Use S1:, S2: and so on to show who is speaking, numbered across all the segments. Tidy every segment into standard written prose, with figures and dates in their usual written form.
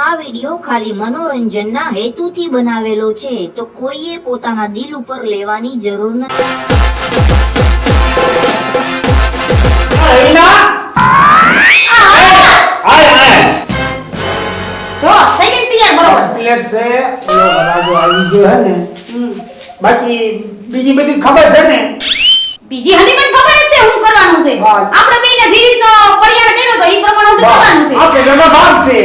S1: આ વિડિયો ખાલી મનોરંજનના હેતુથી બનાવેલો છે, તો કોઈએ પોતાના દિલ ઉપર લેવાની જરૂર નથી.
S2: બાકી બીજી બધી ખબર છે ને?
S3: બીજી હની પણ ખબર છે શું કરવાનું છે. આપણે બેને જે રીત પડિયાને કર્યો તો ઈ પ્રમાણે હું કરવાનું છે.
S2: આપણે જેનો ભાગ છે.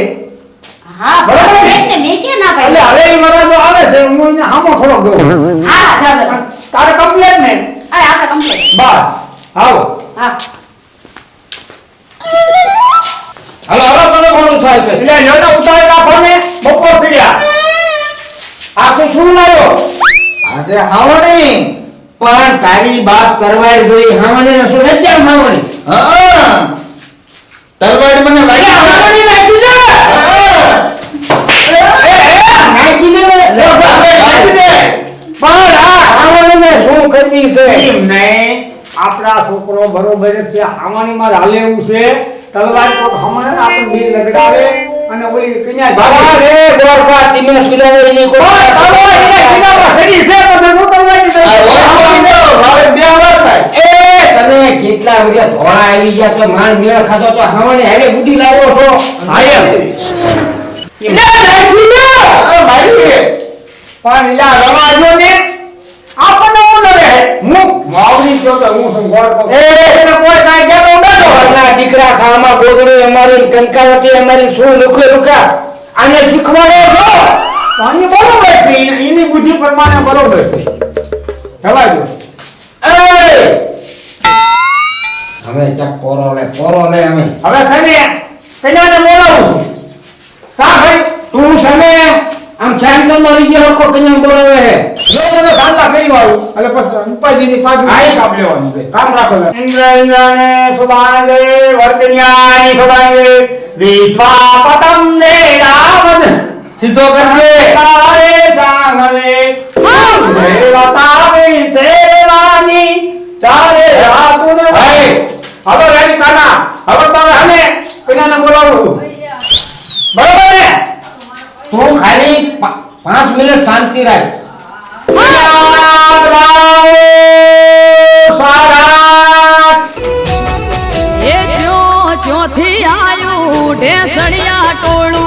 S3: હા બરાબર છે ને. મેં કે ના ભાઈ
S2: એટલે હવે ઈ મરાજો આવે છે, હું એને હામો થોડો દઉં.
S3: હા ચાલો
S2: તારે કમ્પ્લેટ ને?
S3: અરે આપણે કમ્પ્લીટ.
S2: બસ આવો.
S3: હા
S4: હાલો મને ઘણું થાય છે.
S2: એટલે નોનો ઉતારી નાખો ને બપોર પીડ્યા.
S4: આ તું શું લાવ્યો? આજે હાવણી પણ તારી બાપ કરવાય જોઈ હાવણી ને શું નથી હાવણી. હા તલવાડ મને વાગી હાવણી નાખી દે. નાખી દે નાખી દે. પણ આ હાવણી ને શું કરવી છે?
S2: એમ નહીં, આપણા છોકરો બરોબર છે, હાવણીમાં હાલે એવું છે. તલવાર તો હમણે આપણે બે લગડાવે અને ઓલી કન્યા
S4: બાબા રે ગોરપા તીમે સુલાવે ની કો
S2: બાબા એને કિનામાં સડી છે પછી શું કરવાની છે?
S4: હવે બે વાર થાય. એ તને કેટલા રૂપિયા ધોળા આવી ગયા એટલે માન મેળ ખાતો તો હાવણી હવે ગુડી લાવો છો.
S2: હાય
S4: નાખી દે મારી રે.
S2: પણ ઈલા રવાજો ને આપણને ઓનો રહે. હું માવડી જો તો હું સંગોળ કો
S4: એ એને કોઈ કાઈ કેતો નતો. ના દીકરા ખામાં ગોગડી અમારી કંકાવટી અમારી શું લુખે લુખા આને શીખવાડો છો.
S2: પાણી બરોબર છે, એની બુદ્ધિ પ્રમાણે બરોબર છે. જવા દો.
S4: એ હવે ચા પોરો લે અમે
S2: હવે સને કન્યાને બોલાવું છું. કા ભાઈ
S4: તું સમે આમ ચાંદલો મરી ગયો કો કન્યા બોલાવે હે.
S2: જો મને સાંતા કરી વાળું એટલે પછી ઉપાજીની પાછું
S4: આઈ
S2: કામ લેવાનું છે. કામ રાખો. ઇન્દ્રને સુભાંગે વર્તન્યાની સુભાંગે વિશ્વાપતમ દે રાવદ
S4: સીધો કરજે.
S2: તારે જાનલે દેવતાવે ચેવાની ચારે રાતુન.
S4: હાય
S2: હવે રેડી કાના, હવે તમે હમે કન્યાને બોલાવું છું. બરોબર ને?
S4: તું ખાલી 5 મિનિટ શાંતિ રાખ.
S5: એ જો ચોથી આયું ઢેસણિયા ટોળું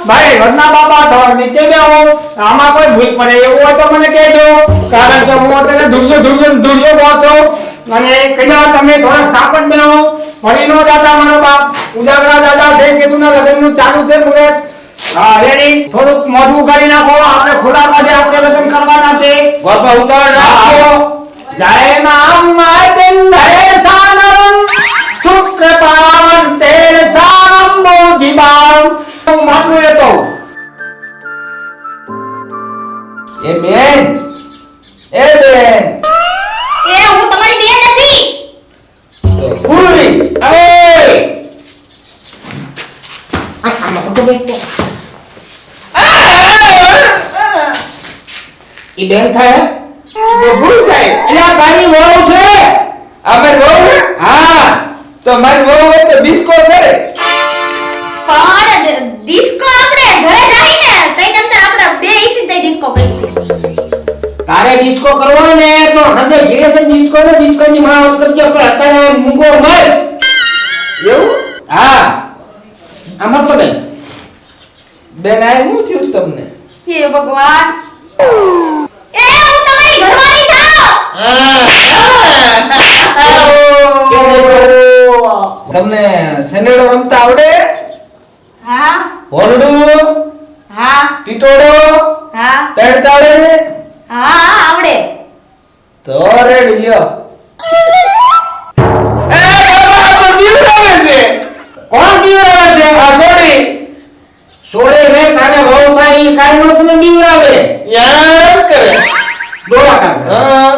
S2: ભાઈ વરના બાપા થોડા નીચે બેહો. આમાં કોઈ ભૂલ પડે એવું હોય તો મને કહેજો, કારણ કે હું અત્યારે ધુરિયો પહોંચો અને કદાચ તમે થોડાક સાપટ બેહો. ભણી નો દાદા મારો બાપ ઉજાગરા દાદા છે, કીધું ના લગ્નનું ચાલુ છે મુહૂર્ત. હા રેડી, થોડુંક મોઢું કરી નાખો, આપણે ખુલ્લા બાજે આપણે લગ્ન કરવાના છે.
S4: બાપા ઉતાવળ રાખો.
S2: જય નામ માતેન્દ્ર સાનરમ શુક્ર પાવન તેર ચારમ મોજીબામ. હું માનું લેતો.
S4: એ બેન
S3: એ હું તમારી બેન નથી.
S4: ફૂલી
S2: એ
S4: ઈ બેન થાય
S2: ભૂલ થાય.
S4: એટલે આ તારી વહુ છે.
S6: અમે વહુ ને?
S4: હા
S6: તો મારી વહુ હોય તો ડિસ્કો કરે.
S3: પણ ડિસ્કો આપણે ઘરે જઈને તઈ નંતર આપણે બે ઈસી તઈ ડિસ્કો કરીશું.
S4: તારે ડિસ્કો કરવો ને તો હદે ધીરે ડિસ્કો ની માવત કરજો, પણ અત્યારે મૂંગો મર.
S6: એવું?
S4: હા આમાં તો બેન
S6: બેન આ શું થયું તમને?
S3: હે ભગવાન. એ હું તમારી ઘરવાળી થાઉં.
S6: તમને સેનેડો રમતા આવડે?
S3: હા
S6: હોરડું,
S3: હા
S6: ટીટોડો,
S3: હા
S6: તડતા આવડે?
S3: હા આવડે.
S6: તો રેડી લ્યો. એ બાબા તો દીવડાવે છે.
S4: કોણ બીવરાવે છે?
S6: આ છોડી
S4: સોળે રે તારે વહુ થાય ઈ કાઈ નો તને બીવરાવે.
S6: યાર કરે.
S4: ડોળા કાઢે.
S6: હા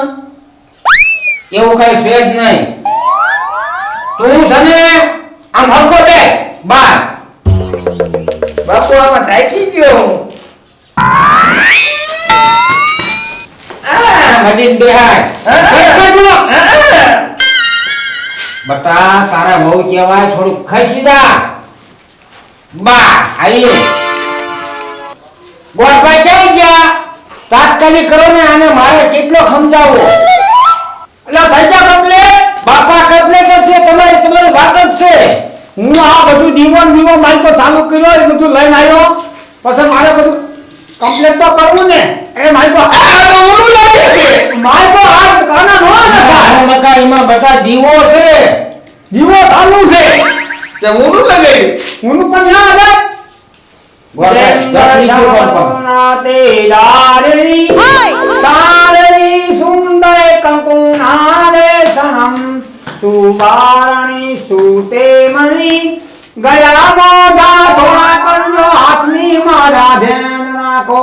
S4: એવું કઈ છે જ નહીં. તું છે ને આમ હરખો દે બાર
S6: બાપુ આમાં થાકી ગયો હું.
S4: મડીન બેહાય બટા તારા બહુ કહેવાય થોડું ખાઈ સીધા બા આઈ ગોળભાઈ ક્યાં ગયા તાત્કાલિક કરો ને આને મારે કેટલો સમજાવવો એટલે થઈ જા કમ્પ્લેટ બાપા કમ્પ્લેટ છે તમારી વાત જ છે હું આ બધું દીવો માઇકો ચાલુ કર્યો એ બધું લઈને આવ્યો પછી મારે બધું કમ્પ્લેટ તો કરવું ને એ માઇકો માઇકો આ કાના નો નકા એમાં બધા દીવો છે દીવો ચાલુ છે
S6: તે ઊનું લગાવ્યું.
S2: હું પણ ના આવે સુંદર કંકુનારે સનમ સુવારણી સુતે મણી ગયા મોઢા થોડા કરજો હાથની મારા ધ્યાન રાખો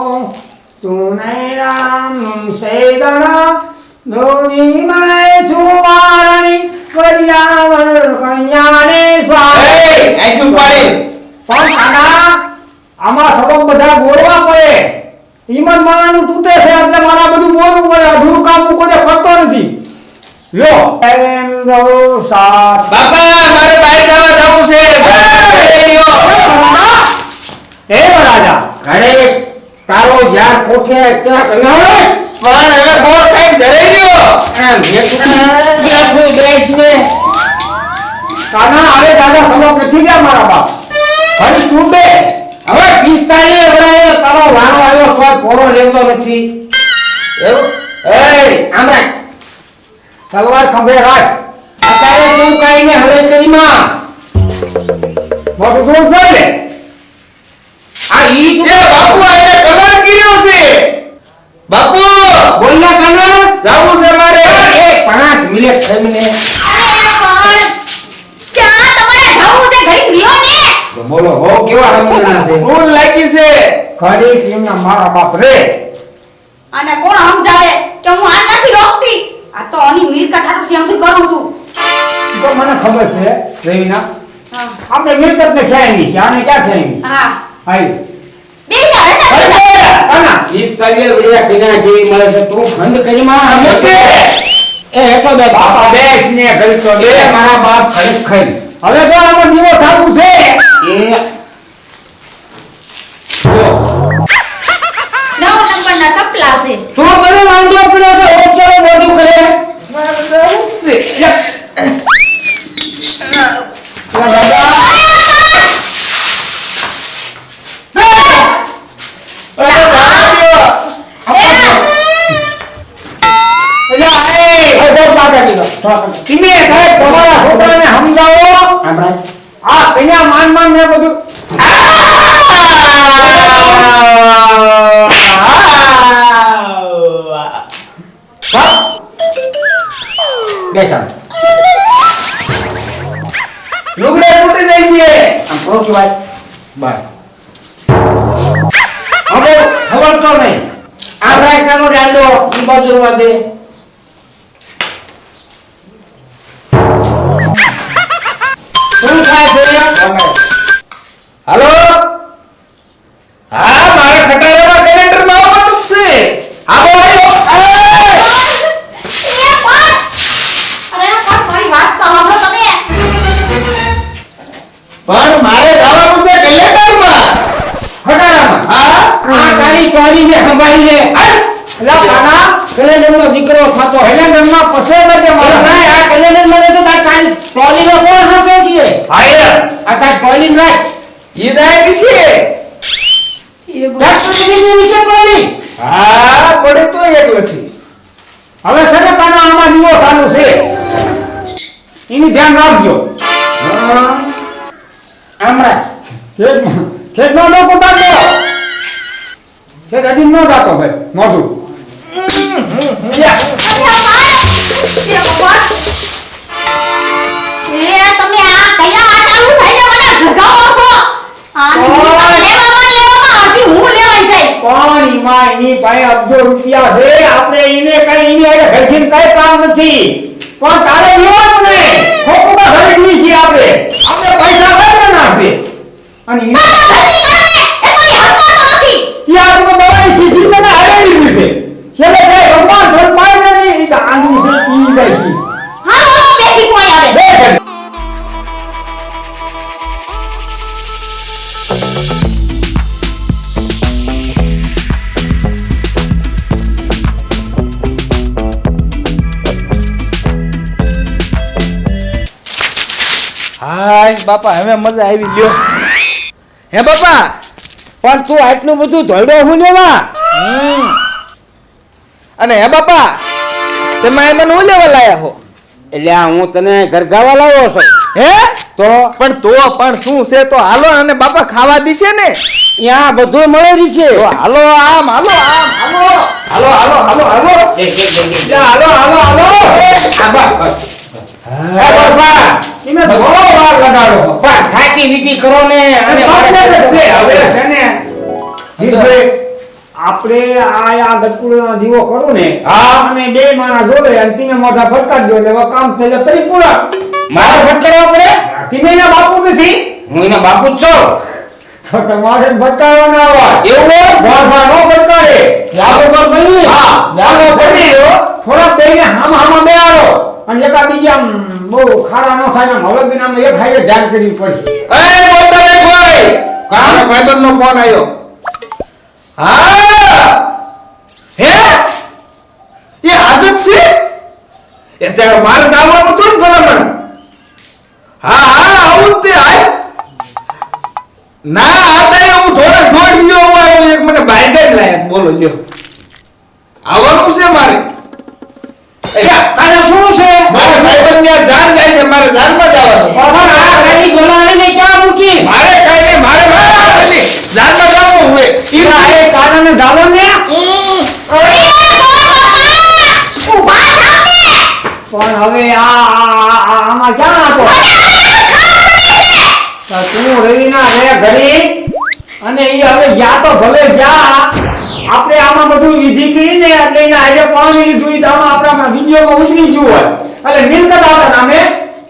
S2: તુને રામ સેદના દોની માય સુવારણી પર્યાવર કન્યાને સ્વામી
S6: એ આઈકું પાડી.
S2: પણ આના આમાં સબબ બધા બોલવા પડે ઈમન માણાનું તૂટે છે એટલે મારા બધું બોલવું પડે અધૂરું કામ હું કોઈ કરતો નથી લો એમ રો સાત
S6: બાપા મારે બહાર જવું છે.
S2: એ રાજા
S4: અરે તારો યાર કોઠે ક્યાં કર્યો
S6: પણ હવે ગોળ ખાઈ ઘરે ગયો.
S4: એમ બાપુ ગાઈસ ને
S2: કાના આવે દાદા સબબ નથી ગયા મારા બાપ ફરી તું બે
S4: હવે 45 વર્ષે તારો વારો આવ્યો તો પોરો લેતો નથી
S6: એવું? એય
S4: આમરા
S2: તલવાર ખંભે રાખ
S4: અત્યારે તું કઈને હવે કરીમાં
S2: મોટું દૂર જોઈ લે
S4: આ ઈ
S6: એ બાપુ આને કલર કર્યો છે. બાપુ
S4: બોલના કાના
S6: જવું છે મારે.
S4: એ 5 મિનિટ થઈને
S3: ચા તમારે જવું છે ઘડીક રહ્યો ને
S4: બોલો હો કેવા રમવાના છે
S6: ભૂલ લાગી છે.
S2: ઘડી ટીમના મારા બાપ રે
S3: અને કોણ સમજાવે કે હું આ નથી રોકતી આ તો આની મિલકત હાટુ સમજુ કરું છું
S2: તો મને ખબર છે રેવીના
S3: હા
S2: આપણે મિલકત ને ખ્યાલ નહીં છે આને ક્યાં ખ્યાલ નહીં
S3: હા
S2: હાઈ
S3: બે
S2: કાના
S4: ઈ કાલે વડિયા કિના જેવી મળે છે તું ખંડ કરીમાં
S6: મૂકે.
S4: એ હેઠો બે
S2: બાપા બેસ ને ઘડી તો
S4: એ
S2: બે
S4: મારા બાપ ખરીદ ખાઈ
S2: હવે તો આમાં દીવો ચાલુ છે
S4: એ
S3: નંબરના સપલા છે
S4: તું મને વાંધો પડ્યો છે ઓકેરો મોઢું કરે
S6: મારે જવું છે. અરે જવા દ્યો.
S2: તમે કઈ તમારા છોકરાને સમજાવો
S4: આમરા
S2: આ કન્યા માન ને બધું
S4: બેસા
S6: લુગડા તૂટી જાય છે.
S4: આમ પ્રોટી વાત બાય હવે ખબર તો નહીં આ રાયકાનો ડાંડો ઈ બાજુ માં દે શું થાય છે
S6: હાલો હા મારે ખટારામાં કેલેન્ડરમાં આવવાનું જ છે. આવો આવો.
S3: અરે પણ મારી વાત તો સાંભળો તમે
S6: પણ મારે જવાનું છે કેલેન્ડરમાં.
S4: ખટારામાં
S6: હા
S4: આ તારી ટોલીને સંભાળીને
S2: એટલે કાના
S4: કેલેન્ડરનો દીકરો થતો
S2: કેલેન્ડરમાં પસે બજે મારા
S4: આ કેલેન્ડરમાં તો તાર કાલ ટોલીનો કોણ હતો કે
S2: હાય
S4: આ તાર ટોલીને રાખ
S6: ઈ દાય છે.
S4: તાર ટોલીની નીચે ટોલી
S6: હા પડે તો એક લઠી.
S2: હવે છે ને કાના આમાં દીવો ચાલુ છે એની ધ્યાન રાખજો
S4: આમરા
S2: છેક નો લોકો તાકો છે રેડી નો જાતો ભાઈ મોઢું
S3: તમે આ કયા આટાનું થઈને મને ભગાવો છો આની લેવામાં અડધી હું લેવાઈ જાય
S2: પણ ઈમાં એની પાસે અબજો રૂપિયા છે આપણે એને કઈ એની હારે ઘરઘીન કઈ કામ નથી પણ તારે લેવાનું ને ખોખુમાં ખરીદવી છે આપણે પૈસા કઈ ના છે અને ઈ
S3: ભરતી કરો ને
S6: હાય બાપા હવે મજા આવી લ્યો હે બાપા
S2: પણ તું આટલું બધું ધોડો હું લેવા
S6: અને હે બાપા તમે આ મને હું લેવા લાયા હો
S2: એટલે આ હું તને ઘરગાવા લાવ્યો છું
S6: હે
S2: તો
S6: પણ શું છે તો હાલો અને બાપા ખાવા દીશે ને
S2: ત્યાં બધું મળે છે
S6: તો હાલો આમ હાલો આમ હાલો હાલો હાલો હાલો હાલો
S2: હાલો હાલો હાલો એ બાપા એને થોડો વાર લગાડો પણ ખાતી વિધિ કરો ને અને મારે છે હવે છે ને હિરભાઈ આપણે આ ગટકુડો દીવો કરું ને હા અને બે માણા જોડે અને તમે મોઢા ફટકારી દો એટલે કામ થઈ જાય પરિપૂર્ણ મારે ફટકારવા પડે તમે એના બાપુ નથી હું એના બાપુ જ છું તો તમારે ફટકારવા ના આવે એવું બાર નો ફટકારે લાગો કર બની હા લાગો પડી થોડા બેને હામા બે આવો અને એકા બીજા બહુ ખાડા નો થાય ને હળદી નામ એક હાઈવે ધ્યાન કરવી પડશે
S6: એ બોલતા નહીં કોઈ કાનો ભાઈબંધ નો ફોન આવ્યો હા હે એ હાજર છે એ ત્યારે મારે જવાનું હતું ને ભલામણ હા હા આવું જ તે હાલ ના આતા હું થોડા થોડ ગયો હું એક મને બાઈક જ લાયક બોલો લ્યો આવવાનું છે મારે
S2: કાલે શું છે
S6: મારે ભાઈબંધ ત્યાં જાન જાય છે મારે જાનમાં જવાનું
S2: પણ આ ગાડી બોલાવીને ક્યાં મૂકી
S6: મારે કઈ નહીં મારે જાનમાં જવાનું હોય
S2: એ કાનાને જાવો ને પણ હવે આમાં ક્યાં હતો તો તું રવિના રે ઘડી અને ઈ હવે યા તો ભલે જા આપણે આમાં બધું વિધિ કરીને એટલે એને આજે પાણી લીધું ઈ આમાં આપણા વિડીયોમાં ઉતરી ગયું હોય એટલે મિલકત આપણા નામે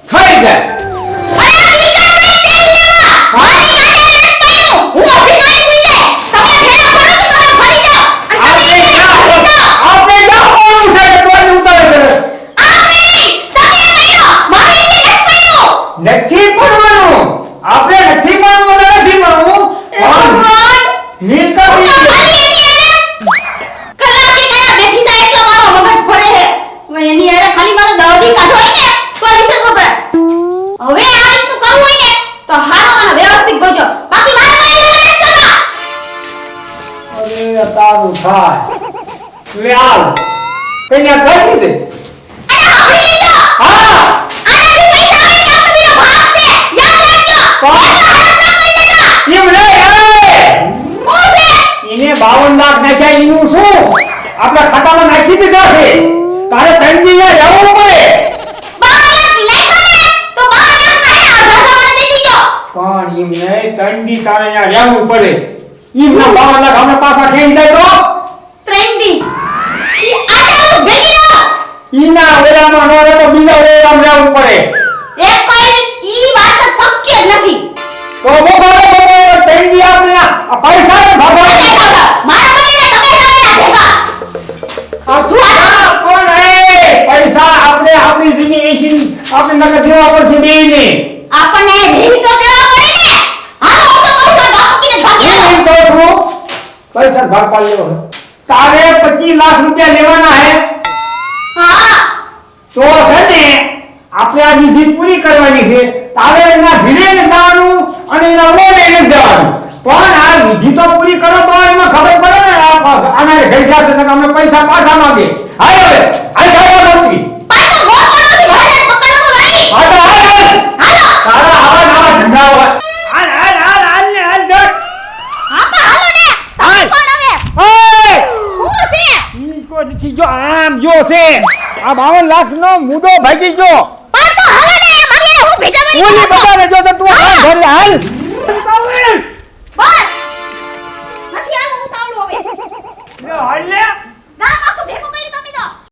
S2: થઈ જાય આપણે ક્યાં બોલવું છે કે તોય ઉતારે કરે નથી પડવાનું આપણે નથી પડવું તો નથી પડવું પણ મિલકત અરે તારું થાય લે આવ કઈ કરી છે હા એમ રે એને 52 લાખ નાખ્યા એનું શું આપણા ખાતામાં નાખી દીધા છે તારે 3 દિવસ જવું પડે પણ એમ નહીં 3 દી તારે અહીંયા રહેવું પડે એમના 52 લાખ આપણે પાછા ખેંચી જાય તો ઈના વેરામાં નો રહે તો બીજા વેરામાં રહેવું પડે તો બોલો તેંડી આપણે આ પૈસા ને ભગવાન કોણ હે પૈસા આપણે આપણી જમીન વેચીને આપણે નકર દેવા પડશે બેયને
S3: આપણને ભેરી તો દેવા પડે ને હાલો હું તો કહું છું બાપુજીને ભાગ્યા
S2: હું કહું છું પૈસા ભાગ પાડ લેવો છે. તારે 25 લાખ રૂપિયા લેવાના હે
S3: હા
S2: તો છે ને આપણે આ વિધિ પૂરી કરવાની છે તારે એના ઘરે ને જવાનું અને એના ઓલે ને જવાનું પણ આ વિધિ તો પૂરી કરો તો એમાં ખબર પડે ને આના ઘરે ગયા છે અમને પૈસા પાછા માંગે હાલ હવે હાલ સાહેબ મંત્રી
S3: પણ તો ગોતવાનું છે ઘરે પકડવાનું નહીં
S2: હા તો હાલ
S3: હાલો
S2: તારા આવા નવા ધંધા હોય હાલ હાલ હાલ હાલ ને હાલ જટ
S3: હા તો હાલો ને તમે કોણ હવે
S2: ઓય
S3: હું છે
S2: ઈ કો નથી જો આમ જો છે આ 52 લાખ નો મુદો ભાગી ગયો
S3: પણ તો હાલો ને મારી હું ભેજાવાની
S2: ઓલી બતાવે જો તો તું હાલ ઘરે હાલ
S3: બસ નથી આવું ઉતાવળું હવે
S2: હાલ લે